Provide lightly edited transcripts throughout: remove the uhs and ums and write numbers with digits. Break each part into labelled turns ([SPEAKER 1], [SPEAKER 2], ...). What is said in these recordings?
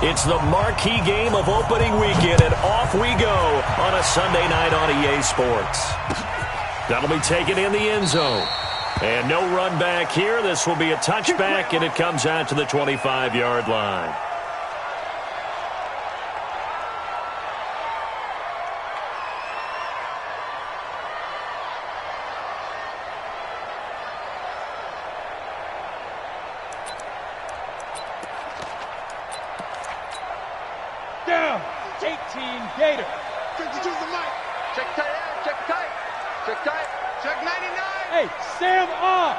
[SPEAKER 1] It's the marquee game of opening weekend, and off we go on a Sunday night on EA Sports. That'll be taken in the end zone. And no run back here. This will be a touchback, and it comes out to the 25-yard line.
[SPEAKER 2] Down, 18 Gator.
[SPEAKER 3] Check the mic. Check tight, check tight. Check tight. Check 99.
[SPEAKER 2] Hey, Sam off.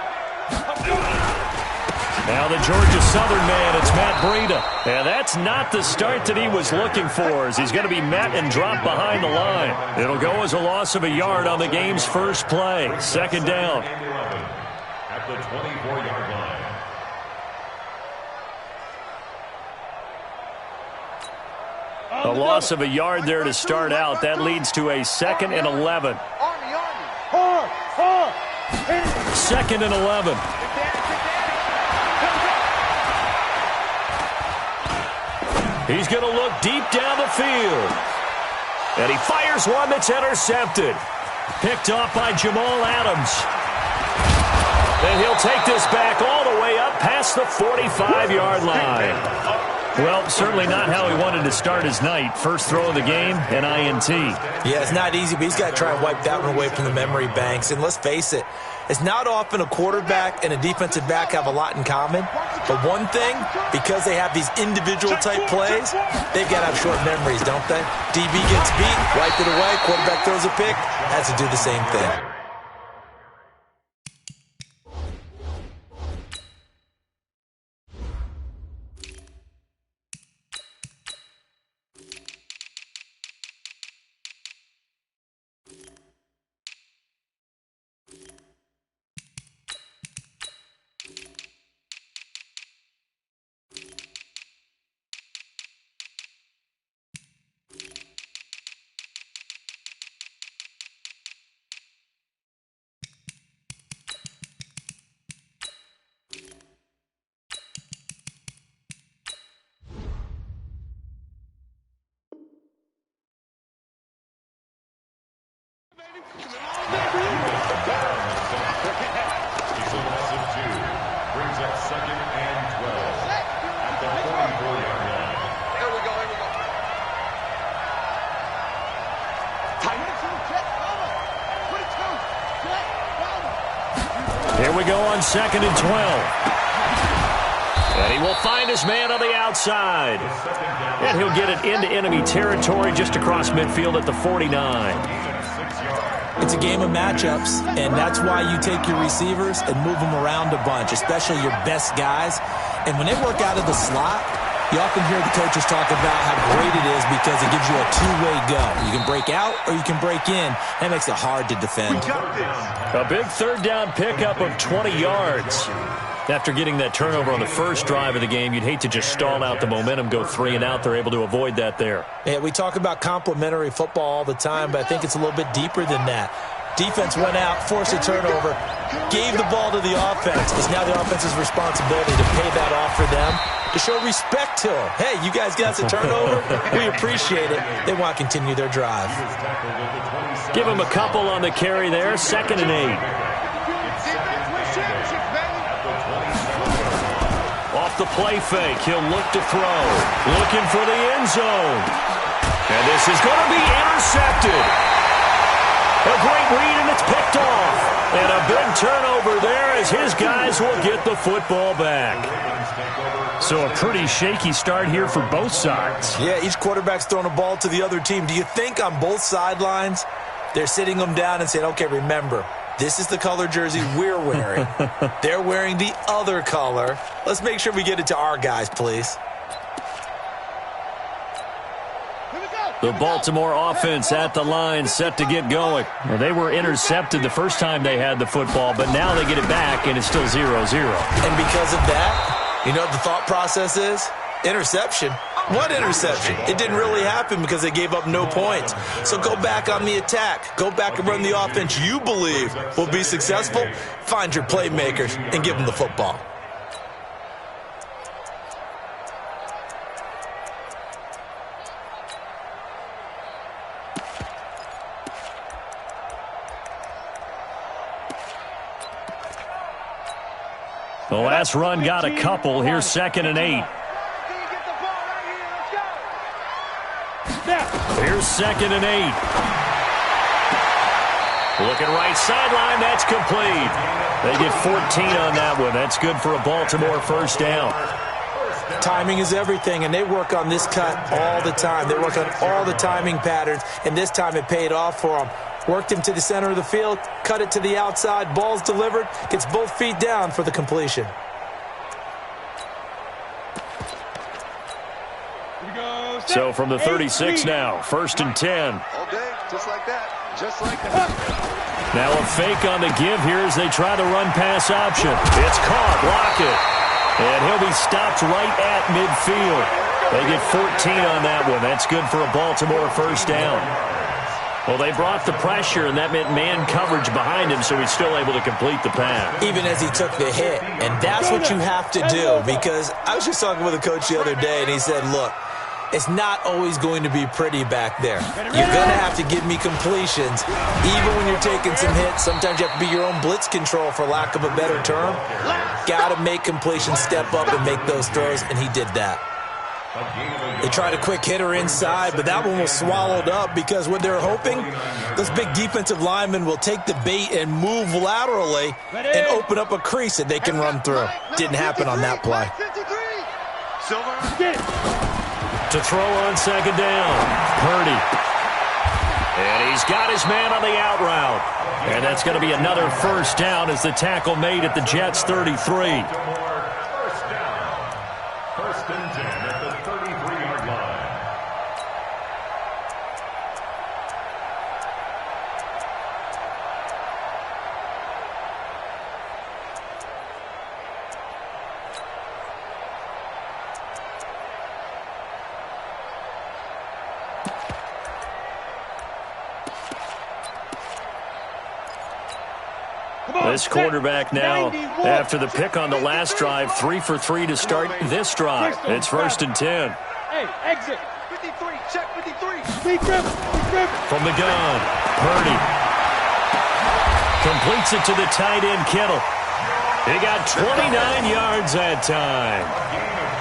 [SPEAKER 1] Now the Georgia Southern man, it's Matt Breida. And that's not the start that he was looking for, as he's going to be met and dropped behind the line. It'll go as a loss of a yard on the game's first play. Second down.
[SPEAKER 4] At the 24-yard line.
[SPEAKER 1] A loss of a yard there to start out. That leads to a 2nd and 11. Second and 11. He's going to look deep down the field. And he fires one that's intercepted. Picked off by Jamal Adams. And he'll take this back all the way up past the 45-yard line. Well, certainly not how he wanted to start his night. First throw of the game, an INT.
[SPEAKER 5] Yeah, it's not easy, but he's got to try and wipe that one away from the memory banks. And let's face it, it's not often a quarterback and a defensive back have a lot in common. But one thing, because they have these individual type plays, they've got to have short memories, don't they? DB gets beat, wipe it away, quarterback throws a pick, has to do the same thing.
[SPEAKER 1] Here we go on 2nd and 12. And he will find his man on the outside. And he'll get it into enemy territory just across midfield at the 49.
[SPEAKER 5] It's a game of matchups, and that's why you take your receivers and move them around a bunch, especially your best guys. And when they work out of the slot, you often hear the coaches talk about how great it is because it gives you a two-way go. You can break out or you can break in. That makes it hard to defend.
[SPEAKER 1] A big third down pickup of 20 yards. After getting that turnover on the first drive of the game, you'd hate to just stall out the momentum, go 3 and out. They're able to avoid that there.
[SPEAKER 5] Yeah, we talk about complementary football all the time, but I think it's a little bit deeper than that. Defense went out, forced a turnover, gave the ball to the offense. It's now the offense's responsibility to pay that off for them, to show respect to them. Hey, you guys got a turnover? We appreciate it. They want to continue their drive.
[SPEAKER 1] Give him a couple on the carry there. 2nd and 8. Off the play fake, he'll look to throw. Looking for the end zone. And this is going to be intercepted. A great read, and it's picked off. And a big turnover there as his guys will get the football back. So a pretty shaky start here for both sides.
[SPEAKER 5] Yeah, each quarterback's throwing a ball to the other team. Do you think on both sidelines they're sitting them down and saying, okay, remember, this is the color jersey we're wearing. They're wearing the other color. Let's make sure we get it to our guys, please.
[SPEAKER 1] The Baltimore offense at the line, set to get going. Well, they were intercepted the first time they had the football, but now they get it back, and it's still 0-0.
[SPEAKER 5] And because of that, you know what the thought process is? Interception. What interception? It didn't really happen because they gave up no points. So go back on the attack. Go back and run the offense you believe will be successful. Find your playmakers and give them the football.
[SPEAKER 1] The last run got a couple. Here's 2nd and 8. Here's 2nd and 8. Looking right sideline. That's complete. They get 14 on that one. That's good for a Baltimore first down.
[SPEAKER 5] Timing is everything, and they work on this cut all the time. They work on all the timing patterns, and this time it paid off for them. Worked him to the center of the field, cut it to the outside, ball's delivered, gets both feet down for the completion.
[SPEAKER 1] So from the 36 now, 1st and 10.
[SPEAKER 3] Okay, just like that. Just like that.
[SPEAKER 1] Now a fake on the give here as they try the run-pass option. It's caught. Block it. And he'll be stopped right at midfield. They get 14 on that one. That's good for a Baltimore first down. Well, they brought the pressure, and that meant man coverage behind him, so he's still able to complete the pass.
[SPEAKER 5] Even as he took the hit. And that's what you have to do, because I was just talking with a coach the other day, and he said, look, it's not always going to be pretty back there. You're going to have to give me completions. Even when you're taking some hits, sometimes you have to be your own blitz control, for lack of a better term. Got to make completions, step up and make those throws, and he did that. They tried a quick hitter inside, but that one was swallowed up because what they're hoping, those big defensive linemen will take the bait and move laterally and open up a crease that they can run through. Didn't happen on that play.
[SPEAKER 1] To throw on 2nd down, Purdy. And he's got his man on the out route. And that's going to be another first down as the tackle made at the Jets' 33.
[SPEAKER 4] First down. 1st and 10 at the 33-yard line.
[SPEAKER 1] This quarterback now, after the pick on the last drive, 3 for 3 to start this drive. It's 1st and 10.
[SPEAKER 2] Hey, exit.
[SPEAKER 3] 53, check 53.
[SPEAKER 1] From the gun, Purdy. Completes it to the tight end, Kittle. He got 29 yards that time.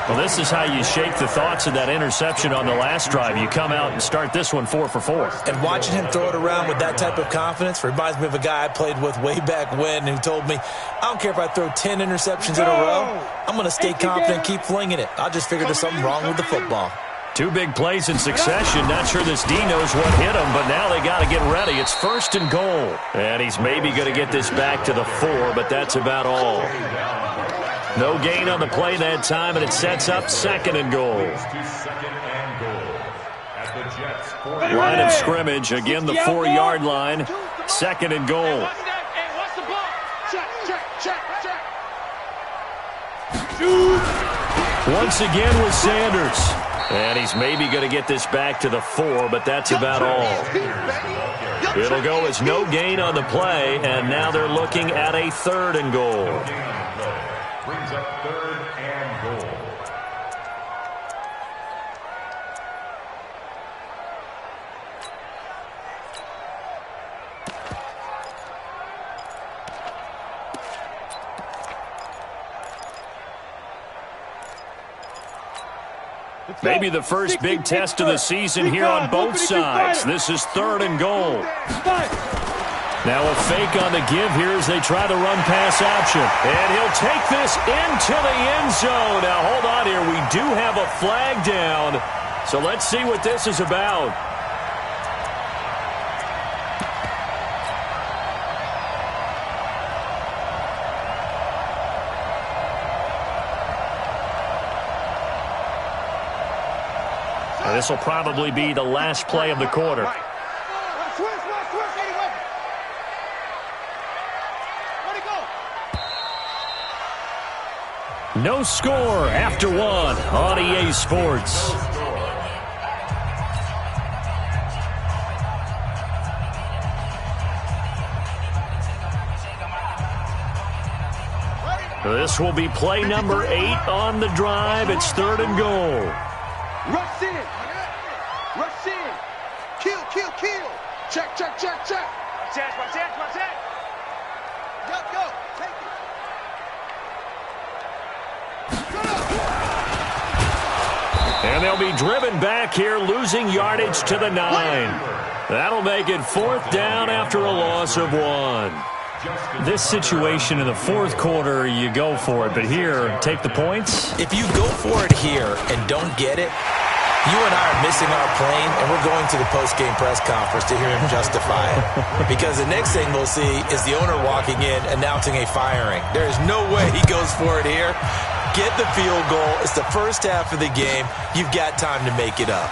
[SPEAKER 1] Well, this is how you shake the thoughts of that interception on the last drive. You come out and start this one 4 for 4.
[SPEAKER 5] And watching him throw it around with that type of confidence reminds me of a guy I played with way back when who told me, I don't care if I throw 10 interceptions in a row. I'm going to stay confident, keep flinging it. I just figured there's something wrong with the football.
[SPEAKER 1] 2 big plays in succession. Not sure this D knows what hit him, but now they got to get ready. It's 1st and goal. And he's maybe going to get this back to the 4, but that's about all. No gain on the play that time, and it sets up 2nd and goal. Line of scrimmage, again the 4-yard line. 2nd and goal. Once again with Sanders. And he's maybe going to get this back to the 4, but that's about all. It'll go as no gain on the play, and now they're looking at a 3rd and goal.
[SPEAKER 4] Brings up 3rd and goal.
[SPEAKER 1] Maybe the first big test of the season here on both sides. This is 3rd and goal. Now a fake on the give here as they try the run-pass option. And he'll take this into the end zone. Now, hold on here. We do have a flag down. So let's see what this is about. Now, this will probably be the last play of the quarter. No score after 1 on EA Sports. This will be play number 8 on the drive. It's 3rd and goal.
[SPEAKER 3] Rush in. Rush in. Kill, kill, kill. Check, check, check, check. Watch it, watch it, watch it. Go, go. Take it.
[SPEAKER 1] And they'll be driven back here, losing yardage to the 9. That'll make it 4th down after a loss of 1.
[SPEAKER 6] This situation in the fourth quarter, you go for it. But here, take the points.
[SPEAKER 5] If you go for it here and don't get it, you and I are missing our plane, and we're going to the post-game press conference to hear him justify it. Because the next thing we'll see is the owner walking in announcing a firing. There is no way he goes for it here. Get the field goal. It's the first half of the game. You've got time to make it up.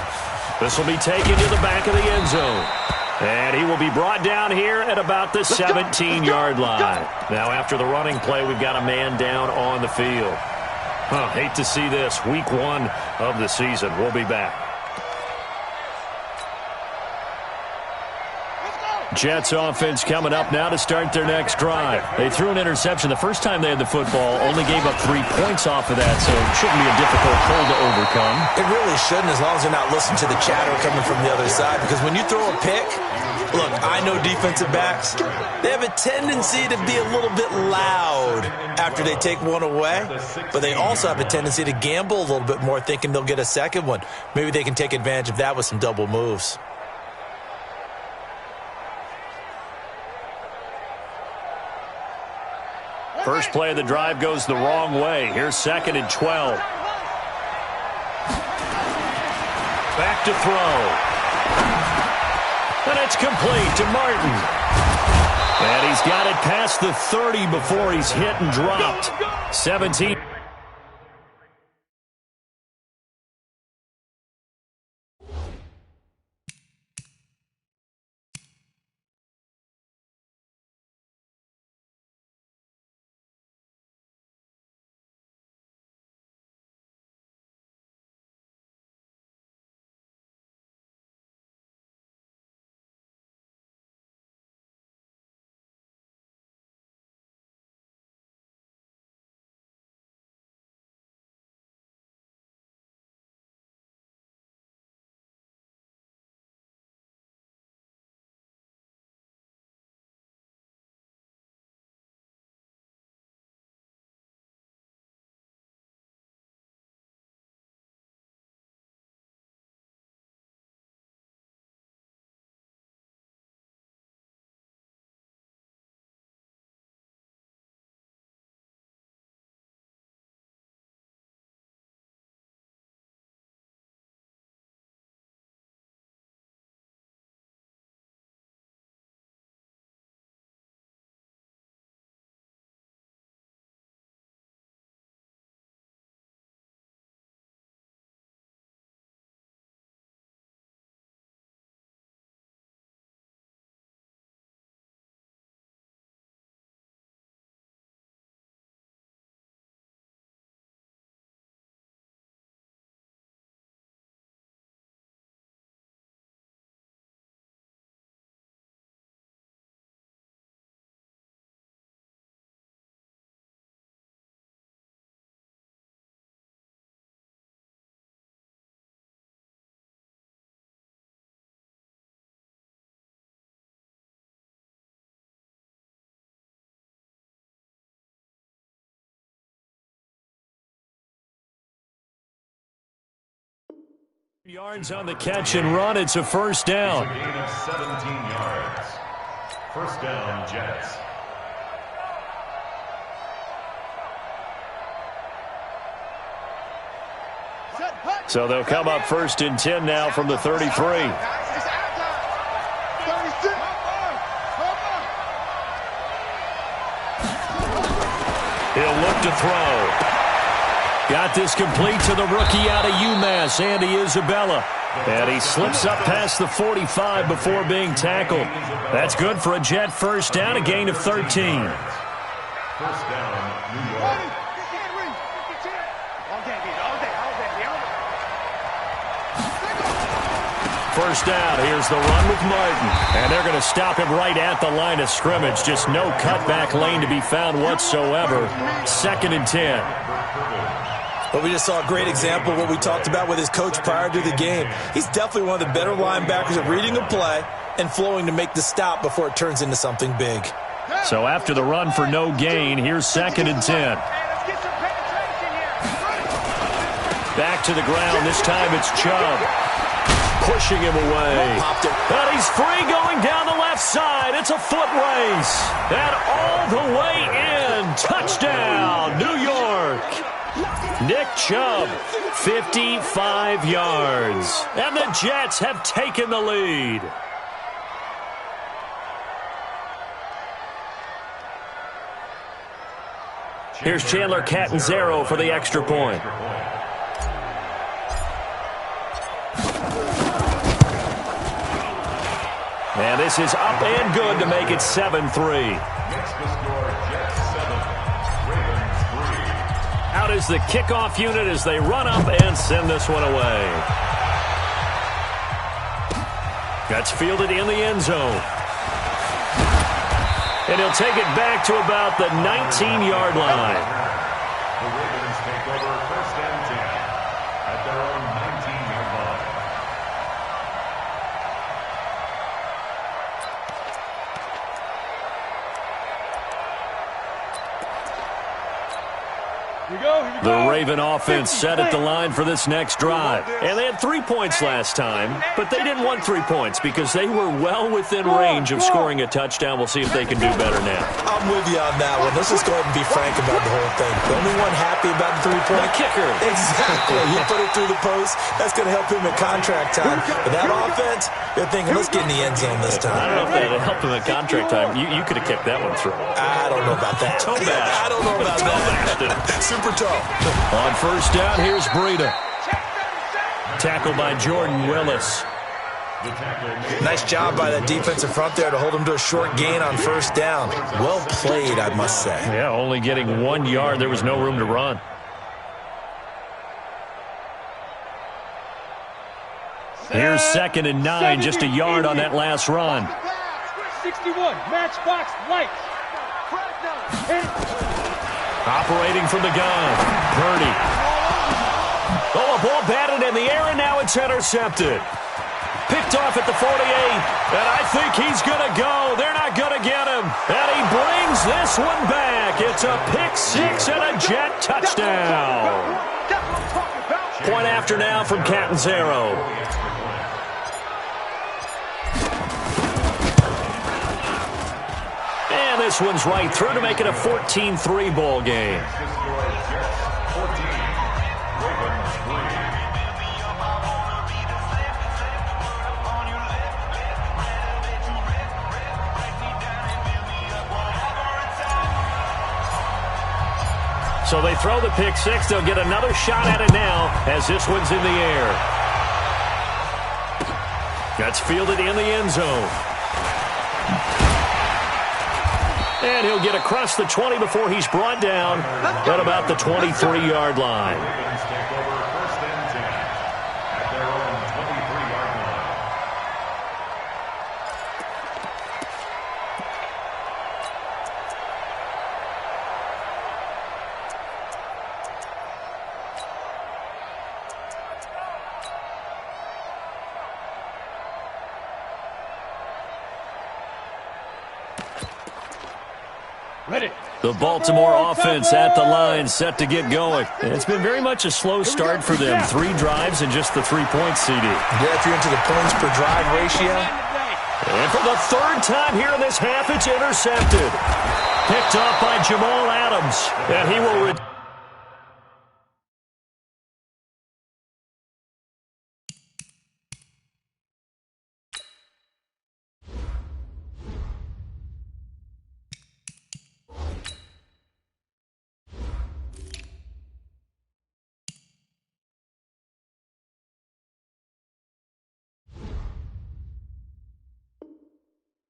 [SPEAKER 1] This will be taken to the back of the end zone. And he will be brought down here at about the 17-yard line. Now, after the running play, we've got a man down on the field. Hate to see this. Week 1 of the season. We'll be back. Jets offense coming up now to start their next drive. They threw an interception the first time they had the football, only gave up 3 points off of that, so it shouldn't be a difficult hole to overcome.
[SPEAKER 5] It really shouldn't, as long as you're not listening to the chatter coming from the other side, because when you throw a pick, look, I know defensive backs, they have a tendency to be a little bit loud after they take one away, but they also have a tendency to gamble a little bit more, thinking they'll get a second one. Maybe they can take advantage of that with some double moves.
[SPEAKER 1] First play of the drive goes the wrong way. Here's 2nd and 12. Back to throw. And it's complete to Martin. And he's got it past the 30 before he's hit and dropped. 17. Yards on the catch and run. It's a first down.
[SPEAKER 4] A gain of 17 yards. First down, Jets.
[SPEAKER 1] So they'll come up 1st and 10 now from the 33. He'll look to throw. Got this complete to the rookie out of UMass, Andy Isabella. And he slips up past the 45 before being tackled. That's good for a Jet first down, a gain of 13.
[SPEAKER 4] First down, New York.
[SPEAKER 1] First down, here's the run with Martin. And they're going to stop him right at the line of scrimmage. Just no cutback lane to be found whatsoever. 2nd and 10.
[SPEAKER 5] But we just saw a great example of what we talked about with his coach prior to the game. He's definitely one of the better linebackers at reading a play and flowing to make the stop before it turns into something big.
[SPEAKER 1] So after the run for no gain, here's 2nd and 10. Back to the ground. This time it's Chubb. Pushing him away. And he's free going down the left side. It's a foot race. And all the way in. Touchdown, New York. Nick Chubb, 55 yards. And the Jets have taken the lead. Here's Chandler Catanzaro for the extra point. And this is up and good to make it 7-3. Out is the kickoff unit as they run up and send this one away. That's fielded in the end zone. And he'll take it back to about the 19-yard line.
[SPEAKER 4] The Ravens take over first and 10 at their own 19-yard line.
[SPEAKER 1] The Raven offense set at the line for this next drive. And they had 3 points last time, but they didn't want 3 points because they were well within range of scoring a touchdown. We'll see if they can do better now.
[SPEAKER 5] I'm with you on that one. Let's just go ahead and be frank about the whole thing. The only one happy about the 3-point?
[SPEAKER 1] The kicker.
[SPEAKER 5] Exactly. He put it through the post. That's going to help him at contract time. But that offense, they're thinking, let's get in the end zone this time.
[SPEAKER 1] I don't know if that helped him at contract time. You could have kicked that one through.
[SPEAKER 5] I don't know about that. I don't know about that. Super tough.
[SPEAKER 1] On first down, here's Breida. Tackled by Jordan Willis.
[SPEAKER 5] Nice job by that defensive front there to hold him to a short gain on first down. Well played, I must say.
[SPEAKER 1] Yeah, only getting 1 yard. There was no room to run. Here's 2nd and 9, just a yard on that last run.
[SPEAKER 2] 61, matchbox lights.
[SPEAKER 1] Operating from the gun, Purdy. Oh, a ball batted in the air, and now it's intercepted. Picked off at the 48, and I think he's going to go. They're not going to get him. And he brings this one back. It's a pick six and a Jet touchdown. Point after now from Catanzaro. And this one's right through to make it a 14-3 ball game. So they throw the pick six. They'll get another shot at it now as this one's in the air. That's fielded in the end zone. And he'll get across the 20 before he's brought down at about the 23-yard line. The Baltimore offense at the line, set to get going. It's been very much a slow start for them. 3 drives and just the 3 points, CD.
[SPEAKER 5] Yeah, if you're into the points per drive ratio.
[SPEAKER 1] And for the 3rd time here in this half, it's intercepted. Picked off by Jamal Adams. And he will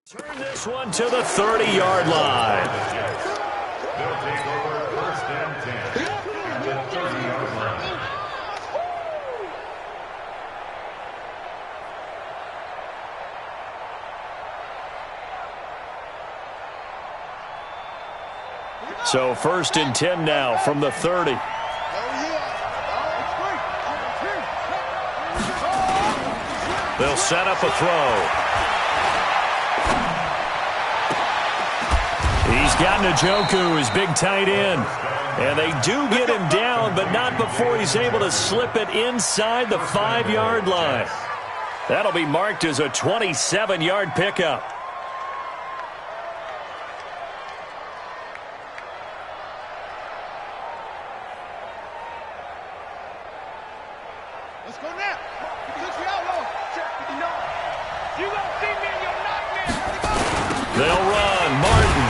[SPEAKER 1] turn this one to the 30-yard line.
[SPEAKER 4] They'll take over first and 10 at the 30-yard line.
[SPEAKER 1] So 1st and 10 now from the 30. They'll set up a throw. He's got Njoku, his big tight end. And they do get him down, but not before he's able to slip it inside the 5-yard line. That'll be marked as a 27-yard pickup.
[SPEAKER 3] Let's go now. You gonna see me in your nightmare.
[SPEAKER 1] They'll run. Martin.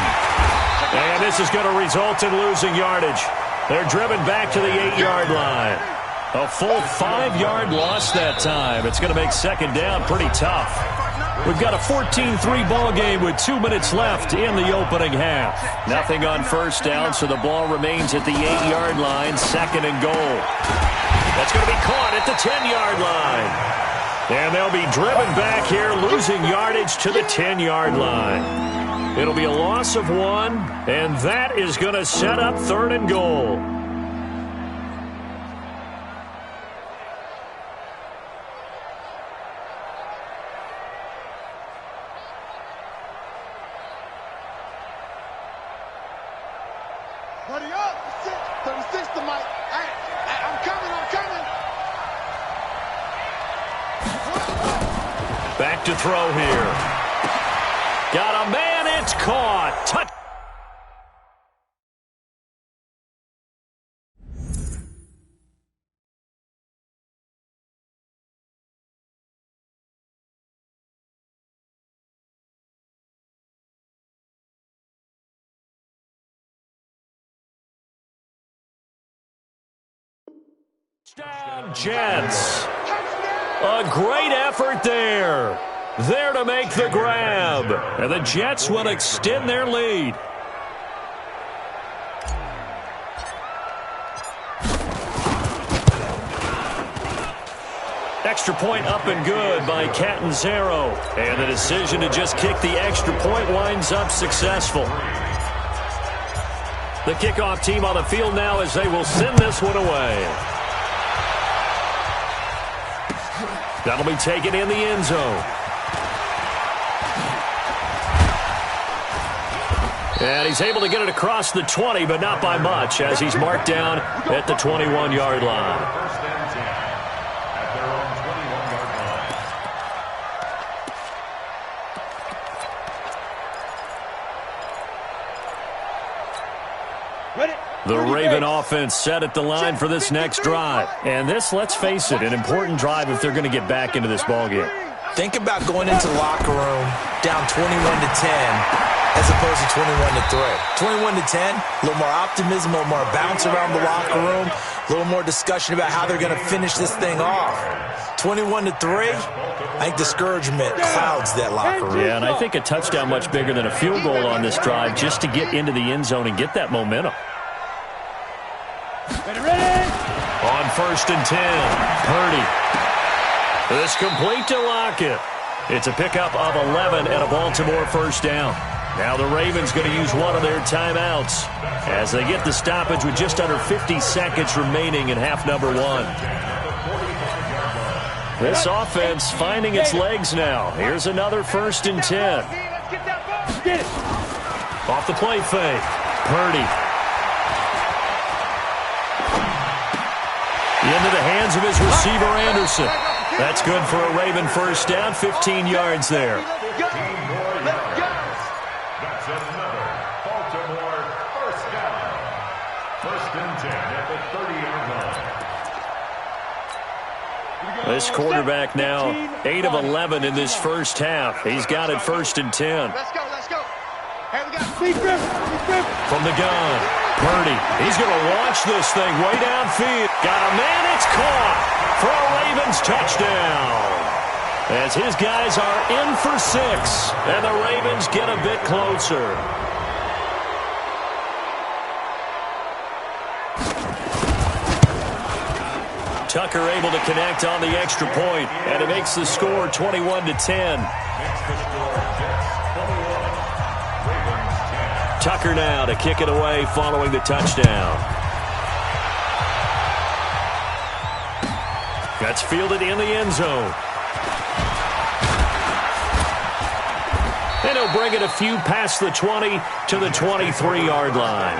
[SPEAKER 1] And this is going to result in losing yardage. They're driven back to the 8-yard line. A full 5-yard loss that time. It's going to make second down pretty tough. We've got a 14-3 ball game with 2 minutes left in the opening half. Nothing on first down, so the ball remains at the 8-yard line, second and goal. That's going to be caught at the 10-yard line. And they'll be driven back here, losing yardage to the 10-yard line. It'll be a loss of 1, and that is going to set up third and goal.
[SPEAKER 3] Buddy up. 36 to Mike. I'm coming.
[SPEAKER 1] Back to throw here. Got a man. It's caught. Touch. Touchdown, Jets. A great effort there. There to make the grab. And the Jets will extend their lead. Extra point up and good by Catanzaro. And the decision to just kick the extra point winds up successful. The kickoff team on the field now as they will send this one away. That'll be taken in the end zone. And he's able to get it across the 20, but not by much, as he's marked down at the 21-yard line.
[SPEAKER 4] First and 10 at their own 21-yard line.
[SPEAKER 2] Ready?
[SPEAKER 1] The Raven offense set at the line for this next drive. And this, let's face it, an important drive if they're going to get back into this ballgame.
[SPEAKER 5] Think about going into the locker room down 21-10 as opposed to 21-3. 21-10, a little more optimism, a little more bounce around the locker room, a little more discussion about how they're going to finish this thing off. 21-3, I think discouragement clouds that locker room.
[SPEAKER 1] Yeah, and I think a touchdown much bigger than a field goal on this drive just to get into the end zone and get that momentum.
[SPEAKER 2] Ready?
[SPEAKER 1] On first and 10, Purdy. This complete to Lockett. It's a pickup of 11 and a Baltimore first down. Now the Ravens going to use one of their timeouts as they get the stoppage with just under 50 seconds remaining in half number 1. This offense finding its legs now. Here's another first and 10.
[SPEAKER 2] Get it.
[SPEAKER 1] Off the play fake. Purdy. Into the hands of his receiver, Anderson. That's good for a Raven first down, 15 yards there.
[SPEAKER 4] That's another Baltimore first down. First and 10 at the 30-yard line.
[SPEAKER 1] This quarterback now 8 of 11 in this first half. He's got it first and 10.
[SPEAKER 3] Let's go. Hey, we got
[SPEAKER 2] Sleep grip.
[SPEAKER 1] From the gun, Purdy. He's going to launch this thing way downfield. Got a man, it's caught for a Ravens touchdown. As his guys are in for 6, and the Ravens get a bit closer. Tucker able to connect on the extra point, and it makes the score 21-10. Tucker now to kick it away following the touchdown. That's fielded in the end zone. And he'll bring it a few past the 20 to the 23-yard line.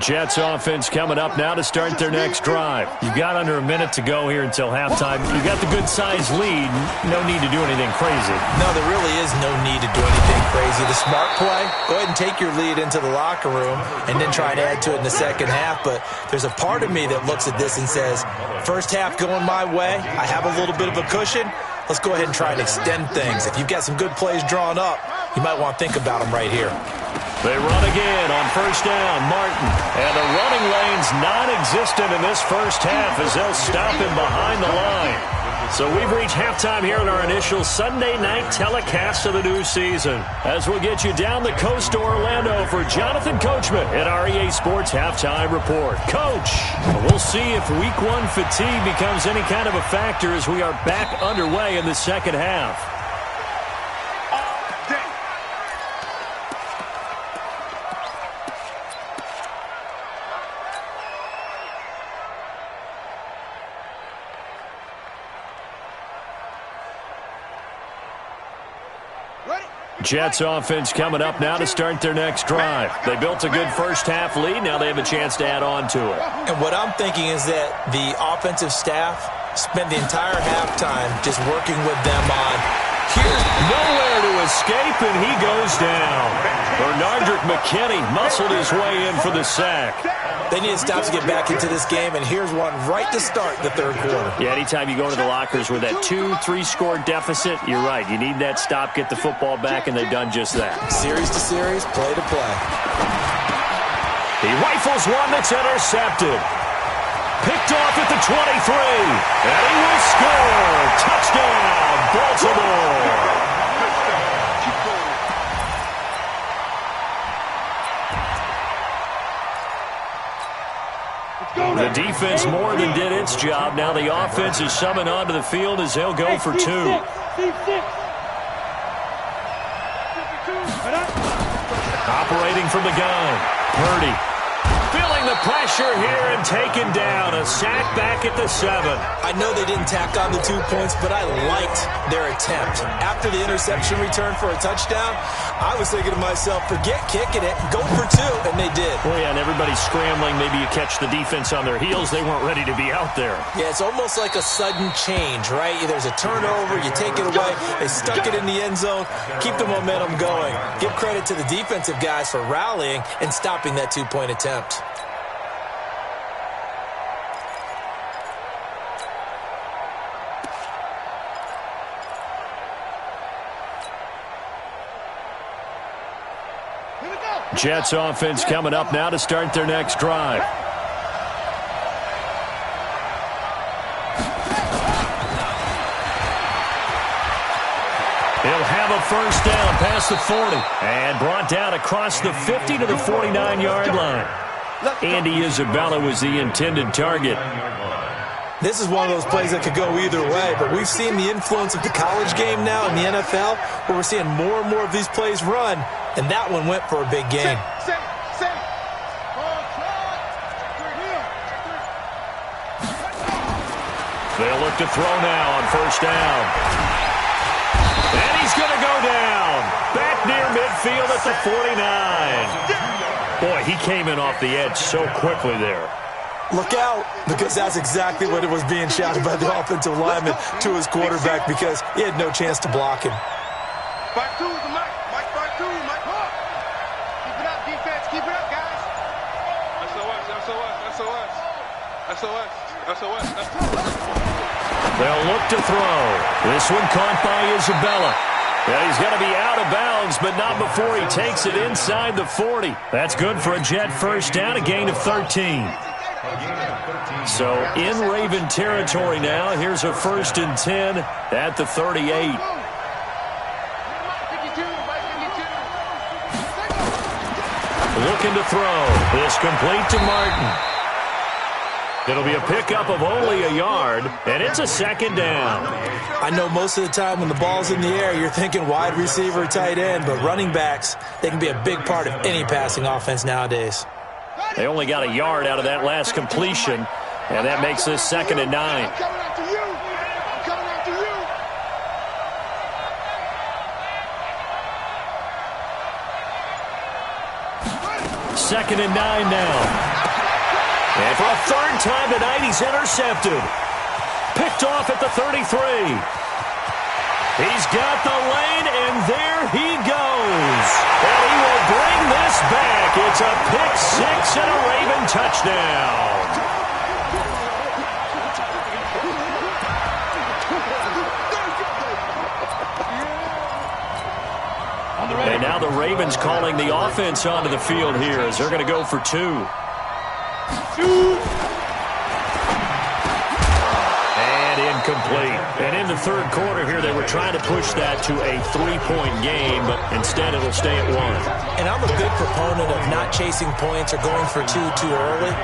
[SPEAKER 1] Jets offense coming up now to start their next drive.
[SPEAKER 6] You've got under a minute to go here until halftime. You've got the good-sized lead. No need to do anything crazy.
[SPEAKER 5] No, there really is no need to do anything crazy. The smart play, go ahead and take your lead into the locker room and then try and add to it in the second half. But there's a part of me that looks at this and says, first half going my way, I have a little bit of a cushion. Let's go ahead and try and extend things. If you've got some good plays drawn up, you might want to think about them right here.
[SPEAKER 1] They run again on first down, Martin. And the running lane's non-existent in this first half as they'll stop him behind the line. So we've reached halftime here in our initial Sunday night telecast of the new season. As we'll get you down the coast to Orlando for Jonathan Coachman at our EA Sports Halftime Report. Coach, we'll see if Week 1 fatigue becomes any kind of a factor as we are back underway in the second half. Jets offense coming up now to start their next drive. They built a good first half lead. Now they have a chance to add on to it.
[SPEAKER 5] And what I'm thinking is that the offensive staff spent the entire halftime just working with them on here's
[SPEAKER 1] nowhere to escape, and he goes down. Bernardrick McKinney muscled his way in for the sack.
[SPEAKER 5] They need to stop to get back into this game, and here's one right to start the third quarter.
[SPEAKER 1] Yeah, anytime you go into the lockers with that 2-3 score deficit, you're right. You need that stop, get the football back, and they've done just that.
[SPEAKER 5] Series to series, play to play.
[SPEAKER 1] He rifles one that's intercepted. Picked off at the 23, and he will score. Touchdown, Baltimore. The defense more than did its job. Now the offense is summoned onto the field as they'll go for two. Operating from the gun, Purdy. Feeling the pressure here and taken down. A sack back at the 7.
[SPEAKER 5] I know they didn't tack on the 2 points, but I liked their attempt. After the interception return for a touchdown, I was thinking to myself, forget kicking it, go for 2, and they did.
[SPEAKER 1] Well, yeah, and everybody's scrambling. Maybe you catch the defense on their heels. They weren't ready to be out there.
[SPEAKER 5] Yeah, it's almost like a sudden change, right? There's a turnover, you take it away, they stuck it in the end zone, keep the momentum going. Give credit to the defensive guys for rallying and stopping that 2-point attempt.
[SPEAKER 1] Jets offense coming up now to start their next drive. He'll have a first down past the 40 and brought down across the 50 to the 49-yard line. Andy Isabella was the intended target.
[SPEAKER 5] This is one of those plays that could go either way, but we've seen the influence of the college game now in the NFL, where we're seeing more and more of these plays run, and that one went for a big gain.
[SPEAKER 1] They'll look to throw now on first down. And he's going to go down. Back near midfield at the 49. Boy, he came in off the edge so quickly there.
[SPEAKER 5] Look out, because that's exactly what it was being shouted by the offensive lineman to his quarterback, because he had no chance to block him.
[SPEAKER 3] Back two, Mike. Mike, back two, Mike. Keep it up, defense. Keep it up, guys. SOS.
[SPEAKER 1] They'll look to throw. This one caught by Isabella. Yeah, he's going to be out of bounds, but not before he takes it inside the 40. That's good for a Jet first down, a gain of 13. So in Raven territory now. Here's a 1st and 10 at the 38. Looking to throw. This complete to Martin. It'll be a pickup of only a yard, and it's a 2nd down.
[SPEAKER 5] I know most of the time when the ball's in the air, you're thinking wide receiver, tight end, but running backs, they can be a big part of any passing offense nowadays.
[SPEAKER 1] They only got a yard out of that last completion, and that makes this 2nd and 9. 2nd and 9 now. And for a third time tonight, he's intercepted. Picked off at the 33. He's got the lane, and there he goes. And he will bring this back. It's a pick six and a Raven touchdown. And now the Ravens calling the offense onto the field here as they're going to go for two. And incomplete. And in the third quarter here, they were trying to push that to a 3-point game, but instead it'll stay at 1.
[SPEAKER 5] And I'm a big proponent of not chasing points or going for two too early.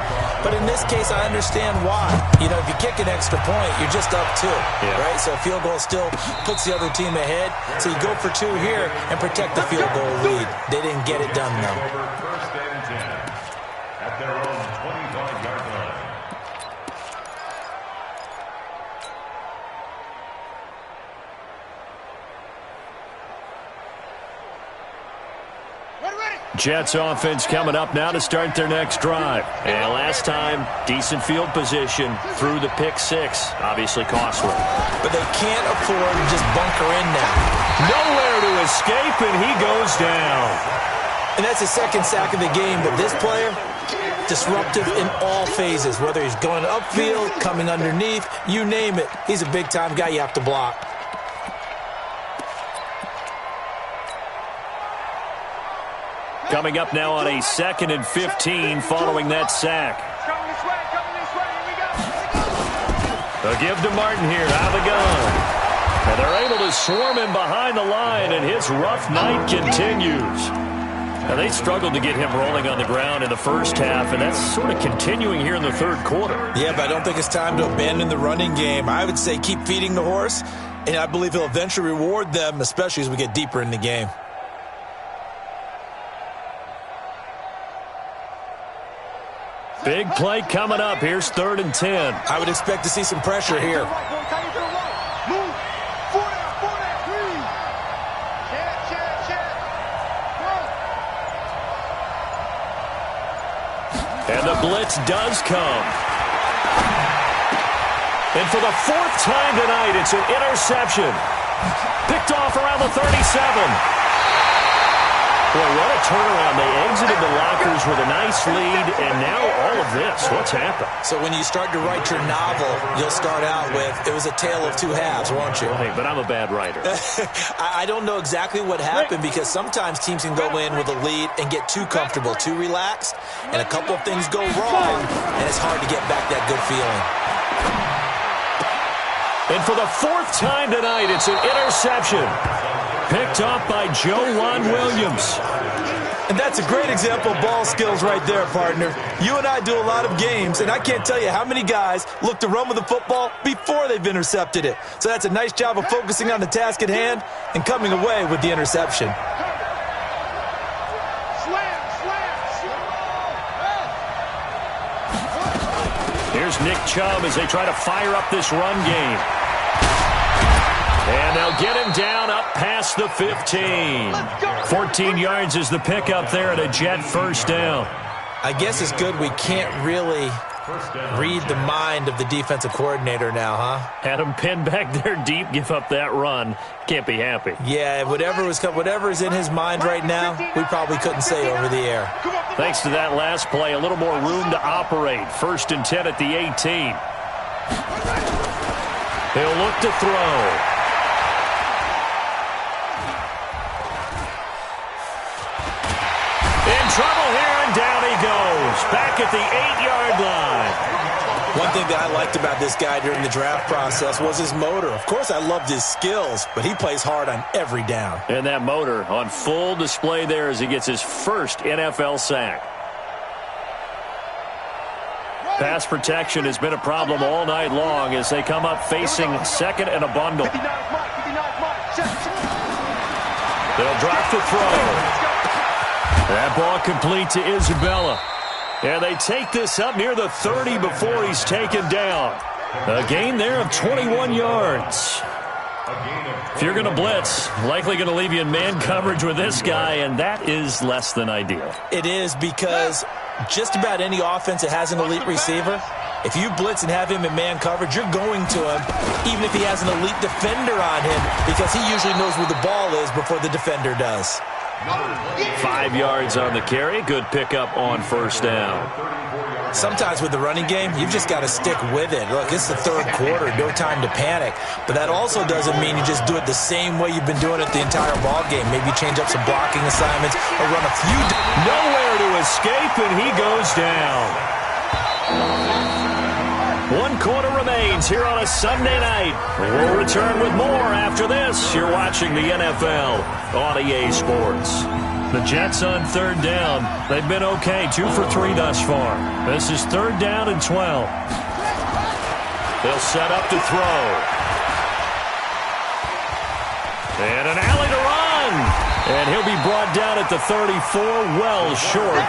[SPEAKER 5] But in this case, I understand why. You know, if you kick an extra point, you're just up 2, right? So a field goal still puts the other team ahead. So you go for 2 here and protect the field goal lead. They didn't get it done, though.
[SPEAKER 4] First and 10 at their own 25-yard line.
[SPEAKER 1] Jets offense coming up now to start their next drive. And last time, decent field position through the pick six. Obviously costly.
[SPEAKER 5] But they can't afford to just bunker in now.
[SPEAKER 1] Nowhere to escape, and he goes down.
[SPEAKER 5] And that's the second sack of the game. But this player, disruptive in all phases. Whether he's going upfield, coming underneath, you name it. He's a big-time guy you have to block.
[SPEAKER 1] Coming up now on a 2nd and 15 following that sack. They'll give to Martin here out of the gun. And they're able to swarm him behind the line, and his rough night continues. Now, they struggled to get him rolling on the ground in the first half, and that's sort of continuing here in the third quarter.
[SPEAKER 5] Yeah, but I don't think it's time to abandon the running game. I would say keep feeding the horse, and I believe he'll eventually reward them, especially as we get deeper in the game.
[SPEAKER 1] Big play coming up. Here's 3rd and 10.
[SPEAKER 5] I would expect to see some pressure here.
[SPEAKER 1] And the blitz does come. And for the 4th time tonight, it's an interception. Picked off around the 37. Boy, what a turnaround. They exited the lockers with a nice lead, and now all of this. What's happened?
[SPEAKER 5] So when you start to write your novel, you'll start out with, it was a tale of 2 halves, won't you?
[SPEAKER 1] Hey, but I'm a bad writer.
[SPEAKER 5] I don't know exactly what happened because sometimes teams can go in with a lead and get too comfortable, too relaxed, and a couple of things go wrong, and it's hard to get back that good feeling.
[SPEAKER 1] And for the 4th time tonight, it's an interception. Picked off by Juan Williams.
[SPEAKER 5] And that's a great example of ball skills right there, partner. You and I do a lot of games, and I can't tell you how many guys look to run with the football before they've intercepted it. So that's a nice job of focusing on the task at hand and coming away with the interception.
[SPEAKER 1] Here's Nick Chubb as they try to fire up this run game. And they'll get him down up past the 15. 14 yards is the pickup there at a Jet first down.
[SPEAKER 5] I guess it's good we can't really read the mind of the defensive coordinator now, huh?
[SPEAKER 1] Had him pinned back there deep, give up that run. Can't be happy.
[SPEAKER 5] Yeah, whatever is in his mind right now, we probably couldn't say over the air.
[SPEAKER 1] Thanks to that last play, a little more room to operate. 1st and 10 at the 18. He'll look to throw. In trouble here, and down he goes. Back at the 8-yard line.
[SPEAKER 5] One thing that I liked about this guy during the draft process was his motor. Of course, I loved his skills, but he plays hard on every down.
[SPEAKER 1] And that motor on full display there as he gets his first NFL sack. Pass protection has been a problem all night long as they come up facing 2nd and a bundle. They'll drop the throw. That ball complete to Isabella. And they take this up near the 30 before he's taken down. A gain there of 21 yards.
[SPEAKER 6] If you're going to blitz, likely going to leave you in man coverage with this guy, and that is less than ideal.
[SPEAKER 5] It is, because just about any offense that has an elite receiver, if you blitz and have him in man coverage, you're going to him, even if he has an elite defender on him, because he usually knows where the ball is before the defender does.
[SPEAKER 1] 5 yards on the carry. Good pickup on first down.
[SPEAKER 5] Sometimes with the running game, you've just got to stick with it. Look, it's the third quarter, no time to panic. But that also doesn't mean you just do it the same way you've been doing it the entire ball game. Maybe change up some blocking assignments or run a few.
[SPEAKER 1] Nowhere to escape, and he goes down. 1 quarter remains here on a Sunday night. We'll return with more after this. You're watching the NFL on EA Sports.
[SPEAKER 6] The Jets on third down. They've been okay, 2 for 3 thus far. This is third down and 12.
[SPEAKER 1] They'll set up to throw. And an alley to run. And he'll be brought down at the 34, well short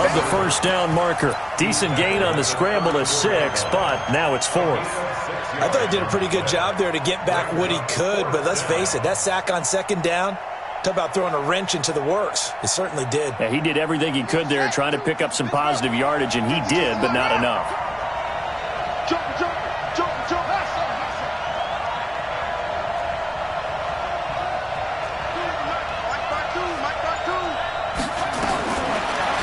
[SPEAKER 1] of the first down marker. Decent gain on the scramble to 6, but now it's 4th.
[SPEAKER 5] I thought he did a pretty good job there to get back what he could, but let's face it, that sack on second down, talk about throwing a wrench into the works. It certainly did.
[SPEAKER 6] Yeah, he did everything he could there trying to pick up some positive yardage, and he did, but not enough.
[SPEAKER 3] Jump, jump, jump, jump.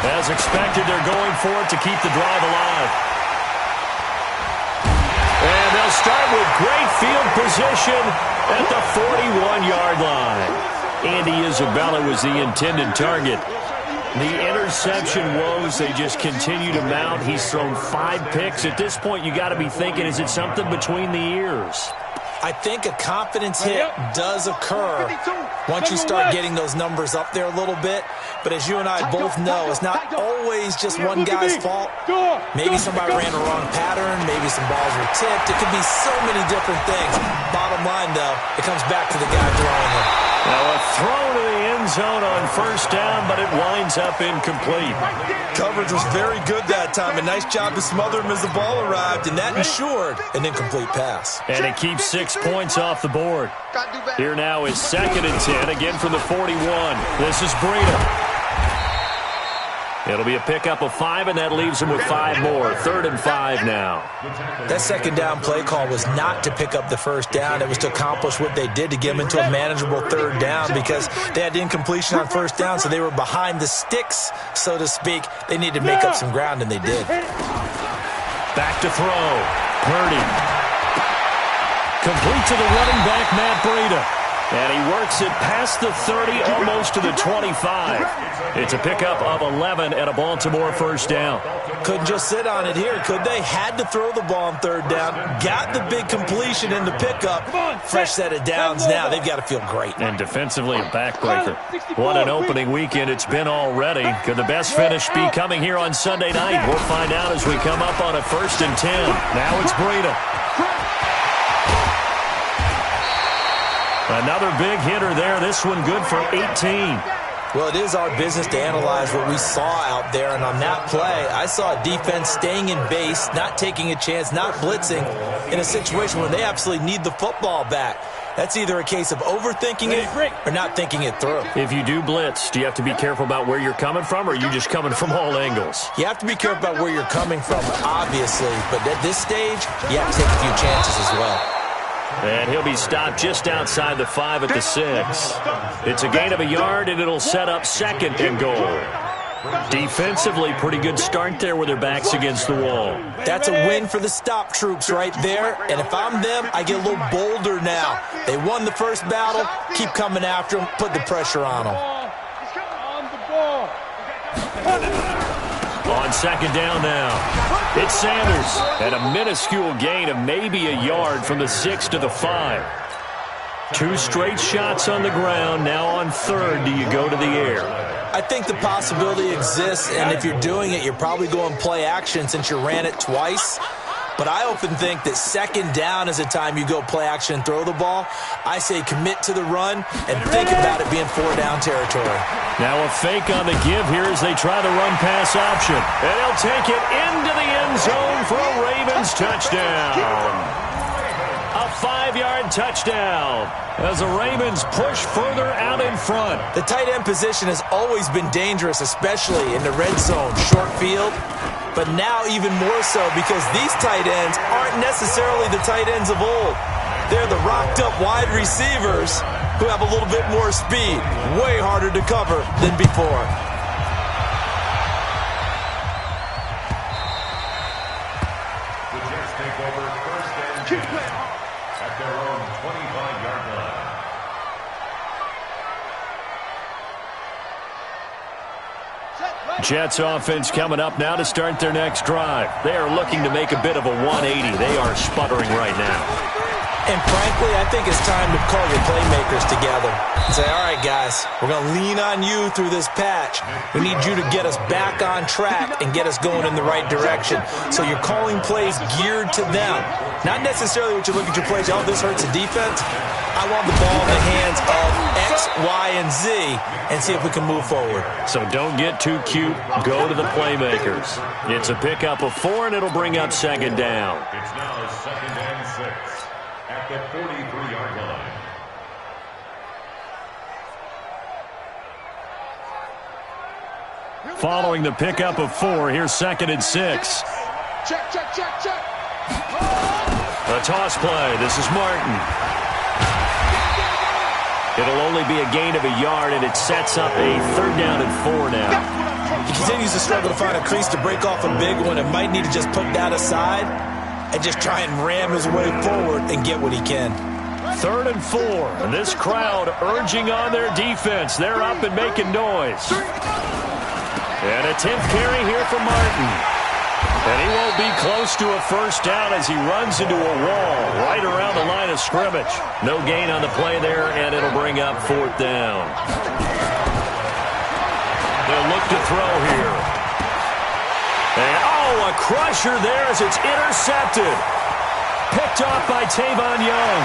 [SPEAKER 1] As expected, they're going for it to keep the drive alive. And they'll start with great field position at the 41-yard line. Andy Isabella was the intended target. The interception woes, they just continue to mount. He's thrown 5 picks. At this point, you got to be thinking, is it something between the ears?
[SPEAKER 5] I think a confidence hit does occur once you start getting those numbers up there a little bit. But as you and I both know, it's not always just one guy's fault. Maybe somebody ran the wrong pattern. Maybe some balls were tipped. It could be so many different things. Bottom line, though, it comes back to the guy throwing them.
[SPEAKER 1] Now a throw to the end zone on first down, but it winds up incomplete.
[SPEAKER 5] Coverage was very good that time. A nice job to smother him as the ball arrived, and that ensured an incomplete pass.
[SPEAKER 6] And it keeps 6 points off the board.
[SPEAKER 1] Here now is 2nd and 10, again from the 41. This is Breida. It'll be a pickup of 5, and that leaves him with 5 more. 3rd and 5 now.
[SPEAKER 5] That second down play call was not to pick up the first down. It was to accomplish what they did, to get them into a manageable 3rd down, because they had incompletion on first down, so they were behind the sticks, so to speak. They needed to make up some ground, and they did.
[SPEAKER 1] Back to throw. Purdy. Complete to the running back, Matt Breida. And he works it past the 30, almost to the 25. It's a pickup of 11 and a Baltimore first down.
[SPEAKER 5] Couldn't just sit on it here, could they? Had to throw the ball on 3rd down. Got the big completion in the pickup. Fresh set of downs now. They've got to feel great.
[SPEAKER 6] And defensively, a backbreaker. What an opening weekend it's been already. Could the best finish be coming here on Sunday night? We'll find out as we come up on a 1st and 10. Now it's Breida. Another big hitter there. This one good for 18.
[SPEAKER 5] Well, it is our business to analyze what we saw out there. And on that play, I saw a defense staying in base, not taking a chance, not blitzing in a situation where they absolutely need the football back. That's either a case of overthinking it or not thinking it through.
[SPEAKER 1] If you do blitz, do you have to be careful about where you're coming from, or are you just coming from all angles?
[SPEAKER 5] You have to be careful about where you're coming from, obviously. But at this stage, you have to take a few chances as well.
[SPEAKER 1] And he'll be stopped just outside the 5 at the 6. It's a gain of a yard, and it'll set up 2nd and goal. Defensively, pretty good start there with their backs against the wall.
[SPEAKER 5] That's a win for the stop troops right there. And if I'm them, I get a little bolder now. They won the first battle. Keep coming after them. Put the pressure on them.
[SPEAKER 1] On 2nd down now, it's Sanders at a minuscule gain of maybe a yard from the 6 to the 5. 2 straight shots on the ground. Now on 3rd, do you go to the air?
[SPEAKER 5] I think the possibility exists, and if you're doing it, you're probably going play action since you ran it twice. But I often think that 2nd down is the time you go play action and throw the ball. I say commit to the run and think about it being 4-down territory.
[SPEAKER 1] Now a fake on the give here as they try the run-pass option. And they'll take it into the end zone for a Ravens touchdown. A
[SPEAKER 6] 25-yard touchdown as the Ravens push further out in front.
[SPEAKER 5] The tight end position has always been dangerous, especially in the red zone, short field. But now even more so because these tight ends aren't necessarily the tight ends of old. They're the rocked-up wide receivers who have a little bit more speed. Way harder to cover than before.
[SPEAKER 4] The Jets take over first and 10 at their own 25-yard line.
[SPEAKER 6] Jets offense coming up now to start their next drive. They are looking to make a bit of a 180. They are sputtering right now.
[SPEAKER 5] And frankly, I think it's time to call your playmakers together and say, all right, guys, we're going to lean on you through this patch. We need you to get us back on track and get us going in the right direction. So you're calling plays geared to them. Not necessarily what you look at your plays, oh, this hurts the defense. I want the ball in the hands of X, Y, and Z and see if we can move forward.
[SPEAKER 6] So don't get too cute. Go to the playmakers. It's a pickup of 4, and it'll bring up second down.
[SPEAKER 4] It's now second and 6 at the 43-yard line.
[SPEAKER 6] Following the pickup of 4, here's second and 6.
[SPEAKER 3] Check, check, check, check.
[SPEAKER 6] A toss play. This is Martin. It'll only be a gain of a yard, and it sets up a 3rd down and 4 now.
[SPEAKER 5] He continues to struggle to find a crease to break off a big one and might need to just put that aside and just try and ram his way forward and get what he can.
[SPEAKER 6] 3rd and 4, and this crowd urging on their defense. They're up and making noise. And a 10th carry here for Martin. And he won't be close to a first down as he runs into a wall right around the line of scrimmage. No gain on the play there, and it'll bring up 4th down. They'll look to throw here. And, oh, a crusher there as it's intercepted. Picked off by Tavon Young.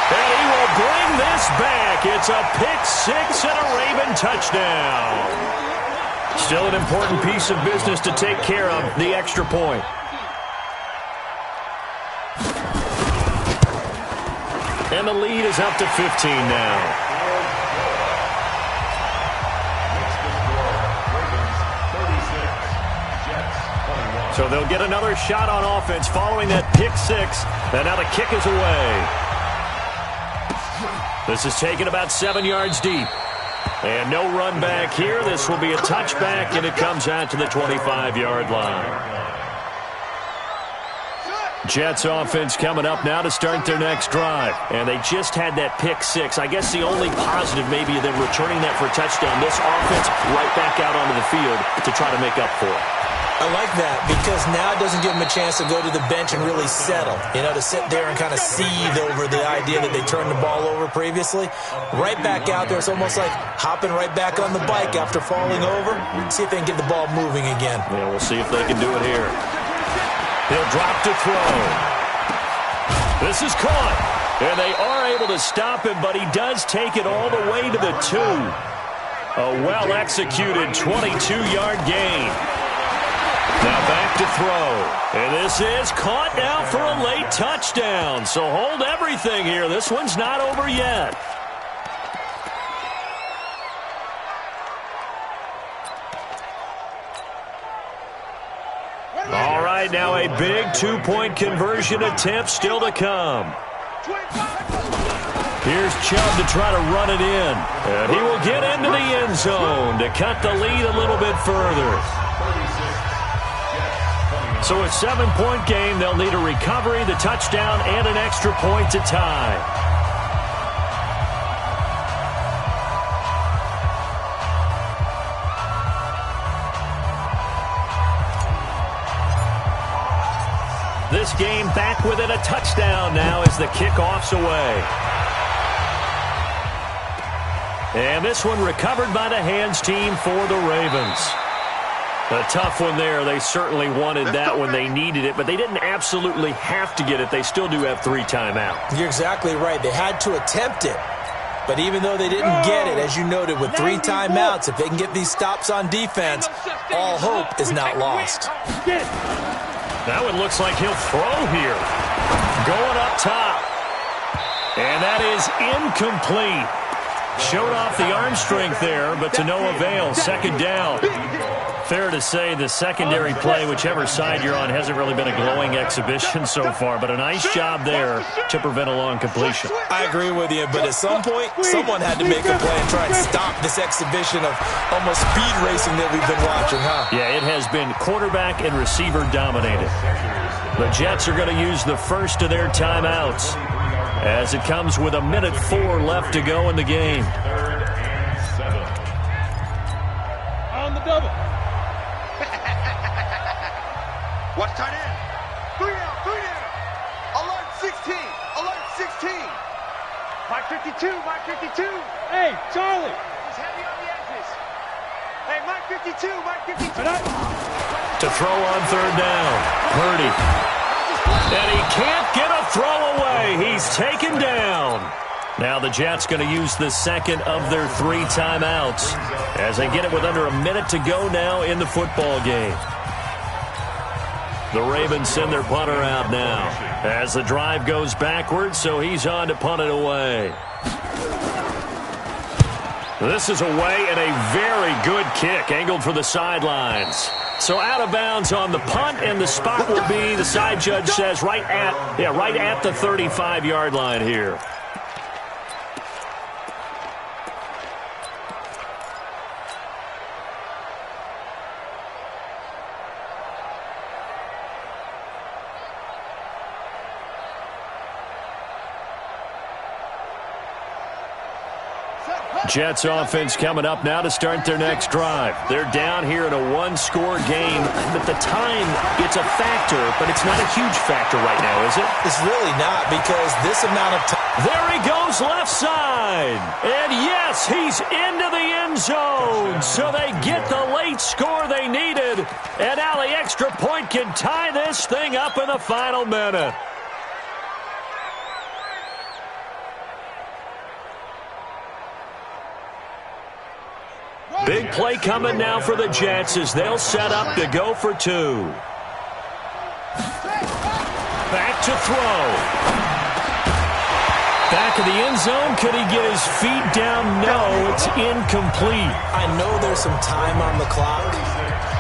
[SPEAKER 6] And he will bring this back. It's a pick-6 and a Raven touchdown. Still an important piece of business to take care of, the extra point. And the lead is up to 15 now. So they'll get another shot on offense following that pick-6. And now the kick is away. This is taken about 7 yards deep. And no run back here. This will be a touchback, and it comes out to the 25-yard line. Jets offense coming up now to start their next drive. And they just had that pick-6. I guess the only positive maybe of them returning that for a touchdown. This offense right back out onto the field to try to make up for it.
[SPEAKER 5] I like that because now it doesn't give them a chance to go to the bench and really settle, to sit there and kind of seethe over the idea that they turned the ball over previously. Right back out there, it's almost like hopping right back on the bike after falling over. See if they can get the ball moving again.
[SPEAKER 6] Yeah, we'll see if they can do it here. He'll drop to throw. This is caught, and they are able to stop him, but he does take it all the way to the 2. A well-executed 22-yard gain. Now back to throw. And this is caught now for a late touchdown. So hold everything here. This one's not over yet. All right, now a big 2-point conversion attempt still to come. Here's Chubb to try to run it in. And he will get into the end zone to cut the lead a little bit further. So a 7-point game. They'll need a recovery, the touchdown, and an extra point to tie. This game back within a touchdown now as the kickoff's away. And this one recovered by the hands team for the Ravens. A tough one there. They certainly wanted that when they needed it, but they didn't absolutely have to get it. They still do have 3 timeouts.
[SPEAKER 5] You're exactly right. They had to attempt it. But even though they didn't get it, as you noted, with 3 timeouts, if they can get these stops on defense, all hope is not lost.
[SPEAKER 6] Now it looks like he'll throw here.
[SPEAKER 1] Going up top. And that is incomplete. Showed off the arm strength there, but to no avail. Second down. Fair to say the secondary play, whichever side you're on, hasn't really been a glowing exhibition so far, but a nice job there to prevent a long completion.
[SPEAKER 5] I agree with you, but at some point, someone had to make a play and try and stop this exhibition of almost speed racing that we've been watching, huh?
[SPEAKER 1] Yeah, it has been quarterback and receiver dominated. The Jets are going to use the first of their timeouts as it comes with 1:04 left to go in the game.
[SPEAKER 2] On the double.
[SPEAKER 3] Watch tight end. 3 down, 3 down. Alert 16. Alert 16.
[SPEAKER 2] Mike 52, Mike 52. Hey, Charlie. He's heavy on the edges. Hey, Mike 52, Mike 52.
[SPEAKER 1] To throw on third down. Purdy. And he can't get a throw away. He's taken down. Now the Jets going to use the second of their 3 timeouts as they get it with under a minute to go now in the football game. The Ravens send their punter out now as the drive goes backwards, so he's on to punt it away. This is away and a very good kick angled for the sidelines. So out of bounds on the punt, and the spot will be, the side judge says, right at the 35-yard line here. Jets offense coming up now to start their next drive. They're down here in a 1-score game. But the time, it's a factor, but it's not a huge factor right now, is it?
[SPEAKER 5] It's really not, because this amount of time.
[SPEAKER 1] There he goes left side. And yes, he's into the end zone. So they get the late score they needed. And now the extra point can tie this thing up in the final minute. Big play coming now for the Jets as they'll set up to go for 2. Back to throw. Back of the end zone. Could he get his feet down? No, it's incomplete.
[SPEAKER 5] I know there's some time on the clock,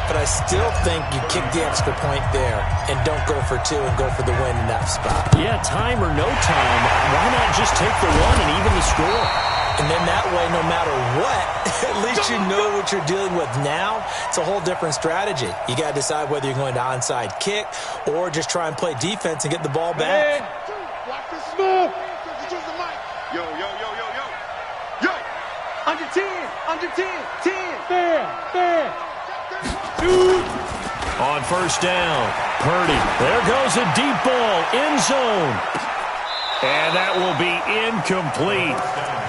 [SPEAKER 5] but I still think you kick the extra point there and don't go for 2 and go for the win in that spot.
[SPEAKER 1] Yeah, time or no time. Why not just take the 1 and even the score?
[SPEAKER 5] And then that way, no matter what, at least you know what you're dealing with now. It's a whole different strategy. You got to decide whether you're going to onside kick or just try and play defense and get the ball back.
[SPEAKER 3] Block this move. Yo, yo, yo, yo, yo. Yo. Under 10. Under 10. 10.
[SPEAKER 2] There. 2.
[SPEAKER 1] On first down, Purdy. There goes a deep ball. End zone. And that will be incomplete.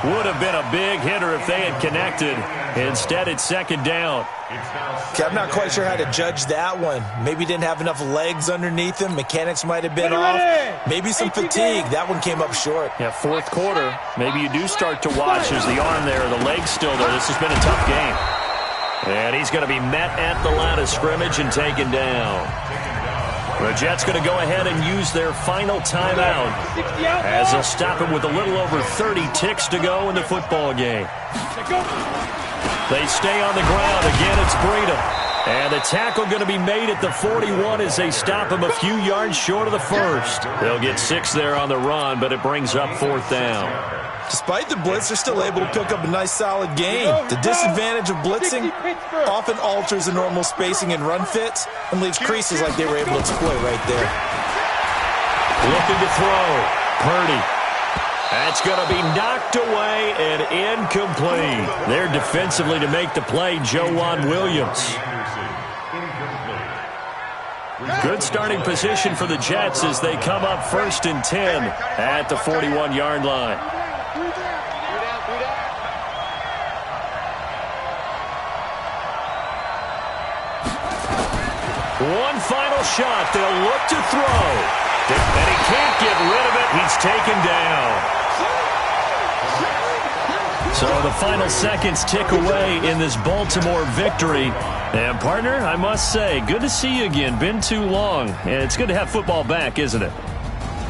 [SPEAKER 1] Would have been a big hitter if they had connected. Instead, it's second down.
[SPEAKER 5] Okay, I'm not quite sure how to judge that one. Maybe didn't have enough legs underneath him. Mechanics might have been off. Maybe some fatigue. That one came up short.
[SPEAKER 1] Yeah, fourth quarter. Maybe you do start to watch as the arm there, the leg's still there. This has been a tough game. And he's going to be met at the line of scrimmage and taken down. The Jets going to go ahead and use their final timeout as they'll stop him with a little over 30 ticks to go in the football game. They stay on the ground. Again, it's Breida. And the tackle going to be made at the 41 as they stop him a few yards short of the first. They'll get 6 there on the run, but it brings up 4th down.
[SPEAKER 5] Despite the blitz, they're still able to pick up a nice, solid game. The disadvantage of blitzing often alters the normal spacing and run fits and leaves creases like they were able to exploit right there.
[SPEAKER 1] Looking to throw. Purdy. That's going to be knocked away and incomplete. There defensively to make the play, Joejuan Williams. Good starting position for the Jets as they come up 1st and 10 at the 41-yard line. One final shot. They'll look to throw. And he can't get rid of it. He's taken down. So the final seconds tick away in this Baltimore victory. And, partner, I must say, good to see you again. Been too long. And it's good to have football back, isn't it?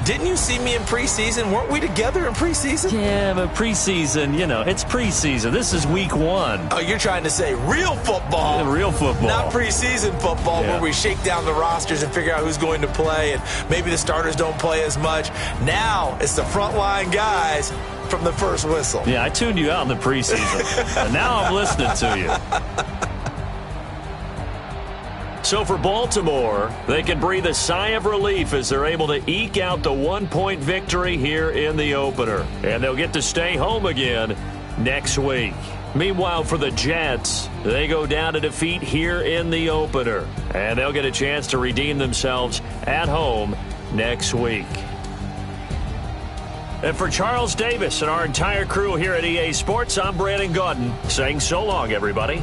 [SPEAKER 5] Didn't you see me in preseason? Weren't we together in preseason?
[SPEAKER 1] Yeah, but preseason, it's preseason. This is week 1.
[SPEAKER 5] Oh, you're trying to say real football.
[SPEAKER 1] Yeah, real football.
[SPEAKER 5] Not preseason football where we shake down the rosters and figure out who's going to play, and maybe the starters don't play as much. Now it's the frontline guys from the first whistle.
[SPEAKER 1] Yeah, I tuned you out in the preseason. And now I'm listening to you. So for Baltimore, they can breathe a sigh of relief as they're able to eke out the 1-point victory here in the opener. And they'll get to stay home again next week. Meanwhile, for the Jets, they go down to defeat here in the opener. And they'll get a chance to redeem themselves at home next week. And for Charles Davis and our entire crew here at EA Sports, I'm Brandon Gaudin saying so long, everybody.